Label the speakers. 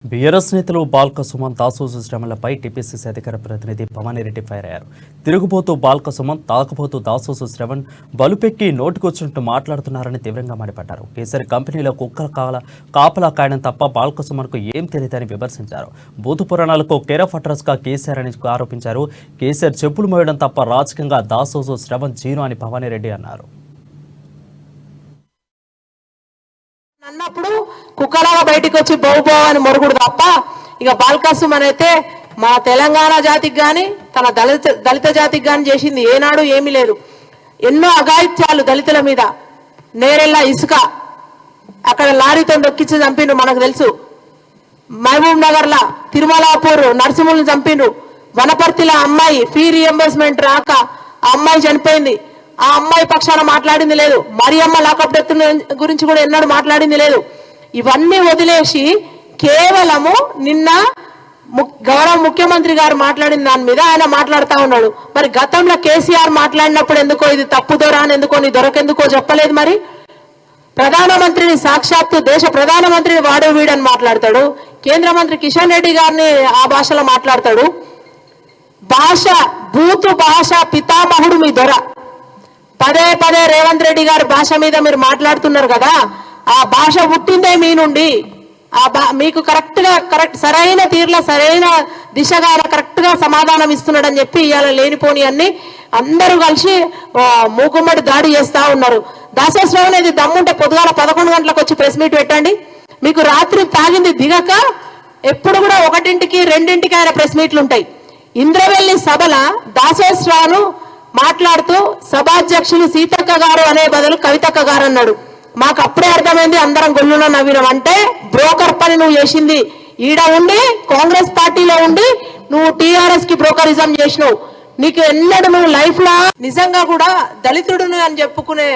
Speaker 1: BRS నేతలు Balka Suman Dasoju శ్రమలపై TPCC అధికార ప్రతినిధి భవానీరెడ్డి ఫైర్ అయ్యారు. తిరుగుబోతూ బాల్క సుమన్, తాకపోతూ దాసోజు శ్రవణ్ బలుపెక్కి నోటుకొచ్చినట్టు మాట్లాడుతున్నారని తీవ్రంగా మండిపడ్డారు. కేసీఆర్ కంపెనీలో కుక్కల కాపలా కాయడం తప్ప బాల్క సుమన్కు ఏం తెలియదని విమర్శించారు. బూతు పురాణాలకు కేర్ ఆఫ్ అడ్రస్ గా కేసీఆర్ అని ఆరోపించారు. కేసీఆర్ చెప్పులు మోయడం తప్ప రాజకీయంగా దాసోజు శ్రవణ్ జీను అని భవానీరెడ్డి అన్నారు.
Speaker 2: అన్నప్పుడు కుక్కలాగా బయటికి వచ్చి బౌబో అని మొరుగుడు తప్ప ఇక బాల్క సుమన్ అయితే మా తెలంగాణ జాతికి కానీ తన దళిత జాతికి కానీ చేసింది ఏనాడు ఏమీ లేదు. ఎన్నో అఘాయిత్యాలు దళితుల మీద, నేరెళ్ళ ఇసుక అక్కడ లారీతో దొక్కించి చంపిండ్రు, మనకు తెలుసు. మహబూబ్ నగర్లా తిరుమలాపూర్ నరసింహుల్ని చంపిండ్రు. వనపర్తిలో అమ్మాయి ఫీ రియంబర్స్మెంట్ రాక ఆ అమ్మాయి చనిపోయింది. ఆ అమ్మాయి పక్షాన మాట్లాడింది లేదు. మరియమ్మ లాకప్ డెత్ గురించి కూడా ఎన్నడూ మాట్లాడింది లేదు. ఇవన్నీ వదిలేసి కేవలము నిన్న గౌరవ ముఖ్యమంత్రి గారు మాట్లాడిన దాని మీద ఆయన మాట్లాడుతూ ఉన్నాడు. మరి గతంలో కేసీఆర్ మాట్లాడినప్పుడు ఎందుకో ఇది తప్పుదోరా అని ఎందుకో నీ దొరకెందుకో చెప్పలేదు. మరి ప్రధానమంత్రిని సాక్షాత్తు దేశ ప్రధానమంత్రిని వాడు వీడని మాట్లాడతాడు. కేంద్ర మంత్రి కిషన్ రెడ్డి గారిని ఆ భాషలో మాట్లాడతాడు. బూతు భాష పితామహుడు మీ దొర. పదే పదే రేవంత్ రెడ్డి గారి భాష మీద మీరు మాట్లాడుతున్నారు కదా, ఆ భాష పుట్టిందే మీ నుండి. మీకు కరెక్ట్ సరైన తీరులో సరైన దిశగా కరెక్ట్ గా సమాధానం ఇస్తున్నాడని చెప్పి ఇవాళ లేనిపోని అన్ని అందరూ కలిసి మూకుమ్మడి దాడి చేస్తా ఉన్నారు. దాసోశ్రావు అనేది దమ్ముంటే పొద్దుగాల 11 గంటలకు వచ్చి ప్రెస్ మీట్ పెట్టండి. మీకు రాత్రి తాగింది దిగక ఎప్పుడు కూడా 1ంటికి 2ంటికి ఆయన ప్రెస్ మీట్లు ఉంటాయి. ఇంద్రవెల్లి సభల దాసోశ్రావును మాట్లాడుతూ సభాధ్యక్షులు సీతక్క గారు అనే బదులు కవితక్క గారు అన్నాడు. మాకు అప్పుడే అర్థమైంది, అందరం గొల్లున నవ్వినాం. అంటే బ్రోకర్ పని నువ్వు చేసింది ఈడ ఉండి, కాంగ్రెస్ పార్టీలో ఉండి నువ్వు టీఆర్ఎస్ కి బ్రోకరిజం చేసినావు. నీకు ఎన్నడూ నువ్వు లైఫ్ లో నిజంగా కూడా దళితుడును అని చెప్పుకునే